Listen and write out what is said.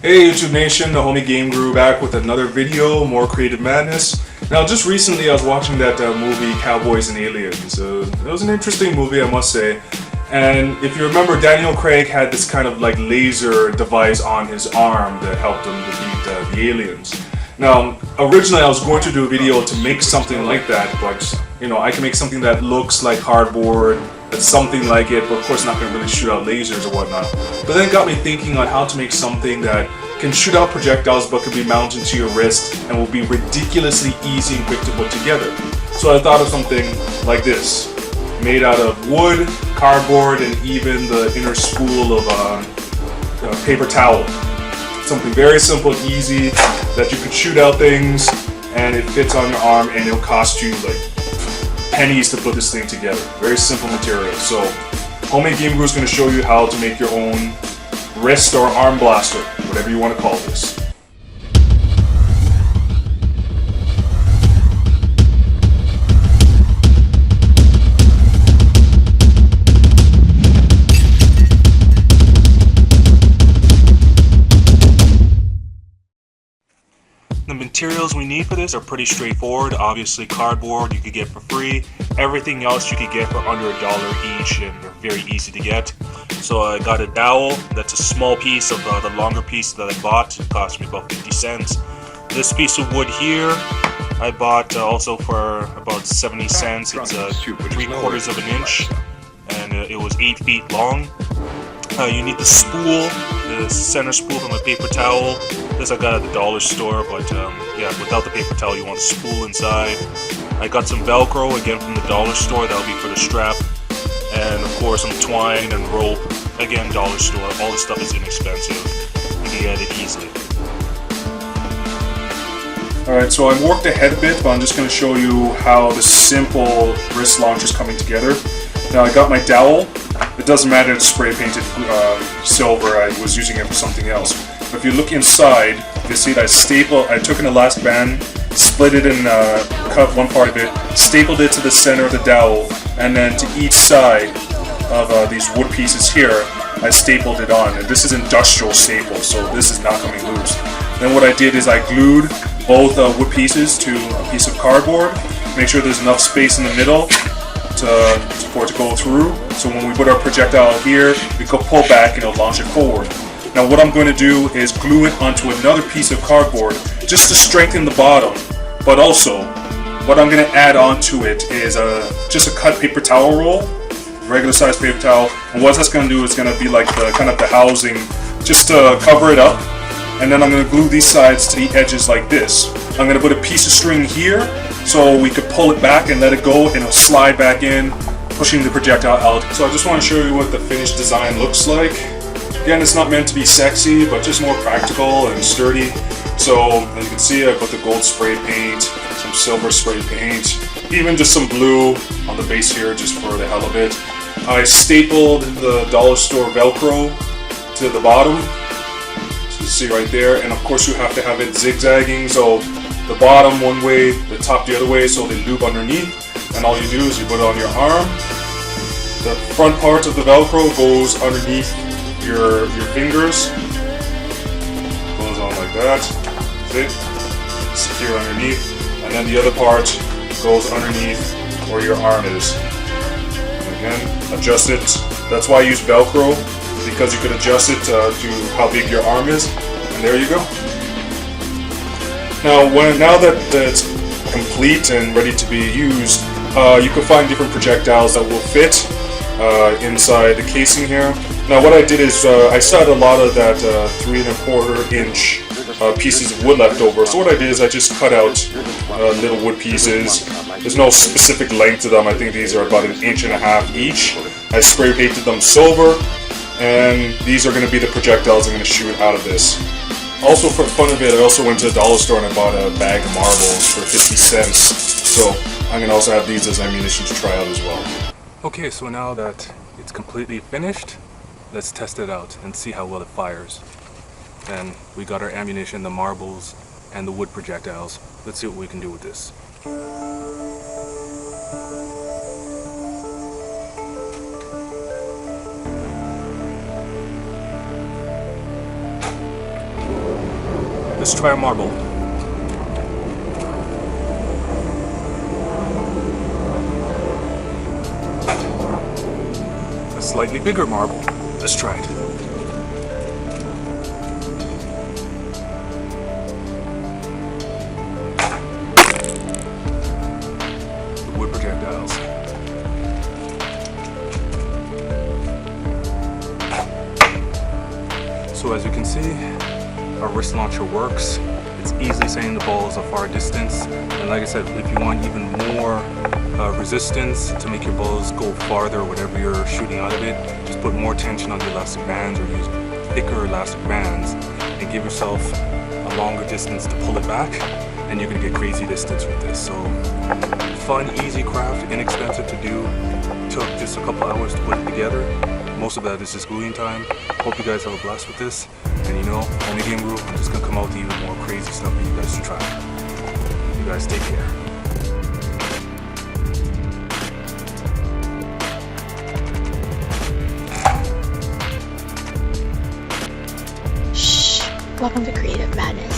Hey YouTube Nation, the homie Game Guru back with another video, more creative madness. Now just recently I was watching that movie Cowboys and Aliens. It was an interesting movie, I must say. And if you remember, Daniel Craig had this kind of like laser device on his arm that helped him defeat the aliens. Now originally I was going to do a video to make something like that, but you know, I can make something that looks like cardboard, that's something like it, but of course not going to really shoot out lasers or whatnot. But then it got me thinking on how to make something that can shoot out projectiles but can be mounted to your wrist and will be ridiculously easy and quick to put together. So I thought of something like this, made out of wood, cardboard, and even the inner spool of paper towel. Something very simple, easy, that you could shoot out things and it fits on your arm and it'll cost you like pennies to put this thing together. Very simple material. So Homemade Game Guru is going to show you how to make your own wrist or arm blaster, whatever you want to call this. The materials we need for this are pretty straightforward. Obviously cardboard you could get for free. Everything else you could get for under $1 each and they're very easy to get. So I got a dowel. That's a small piece of the longer piece that I bought. It cost me about 50 cents. This piece of wood here I bought also for about 70 cents. It's 3/4 of an inch and it was 8 feet long. You need the spool, the center spool from a paper towel. This I got at the dollar store, but yeah, without the paper towel you want a spool inside. I got some Velcro, again from the dollar store, that'll be for the strap. And of course some twine and rope, again dollar store. All this stuff is inexpensive, you can get it easily. Alright, so I worked ahead a bit, but I'm just going to show you how the simple wrist launcher is coming together. Now I got my dowel. It doesn't matter if it's spray painted silver, I was using it for something else. But if you look inside, you see that I took an elastiband, split it and cut one part of it, stapled it to the center of the dowel, and then to each side of these wood pieces here, I stapled it on. And this is industrial staple, so this is not coming loose. Then what I did is I glued both wood pieces to a piece of cardboard, make sure there's enough space in the middle for it to go through. So when we put our projectile here, we can pull back and it'll launch it forward. Now what I'm going to do is glue it onto another piece of cardboard just to strengthen the bottom. But also, what I'm going to add onto it is just a cut paper towel roll, regular size paper towel. And what that's going to do is going to be like the kind of the housing, just to cover it up. And then I'm going to glue these sides to the edges like this. I'm going to put a piece of string here so we could pull it back and let it go and it'll slide back in, pushing the projectile out. So I just want to show you what the finished design looks like. Again, it's not meant to be sexy, but just more practical and sturdy. So as you can see, I put the gold spray paint, some silver spray paint, even just some blue on the base here just for the hell of it. I stapled the dollar store Velcro to the bottom. So you see right there, and of course you have to have it zigzagging, so the bottom one way, the top the other way, so they loop underneath. And all you do is you put it on your arm. The front part of the Velcro goes underneath your fingers. Goes on like that. See? Secure underneath. And then the other part goes underneath where your arm is. And again, adjust it. That's why I use Velcro, because you could adjust it to how big your arm is. And there you go. Now that it's complete and ready to be used, you can find different projectiles that will fit inside the casing here. Now what I did is I still had a lot of that 3 1/4 inch pieces of wood left over. So what I did is I just cut out little wood pieces. There's no specific length to them. I think these are about 1.5 inches each. I spray painted them silver, and these are going to be the projectiles I'm going to shoot out of this. Also, for the fun of it, I also went to the dollar store and I bought a bag of marbles for 50 cents. So I'm going to also have these as ammunition to try out as well. Okay, so now that it's completely finished, let's test it out and see how well it fires. And we got our ammunition, the marbles, and the wood projectiles. Let's see what we can do with this. Let's try a marble. A slightly bigger marble. Let's try it. The wood projectiles. So as you can see, our wrist launcher works. It's easily sending the balls a far distance. And like I said, if you want even more resistance to make your balls go farther, whatever you're shooting out of it, just put more tension on the elastic bands or use thicker elastic bands and give yourself a longer distance to pull it back, and you're gonna get crazy distance with this. So fun, easy craft, inexpensive to do. Took just a couple hours to put it together. Most of that is just gluing time. Hope you guys have a blast with this. And you know, on the Game Guru, I'm just gonna come out with even more crazy stuff for you guys to try. You guys take care. Shh. Welcome to Creative Madness.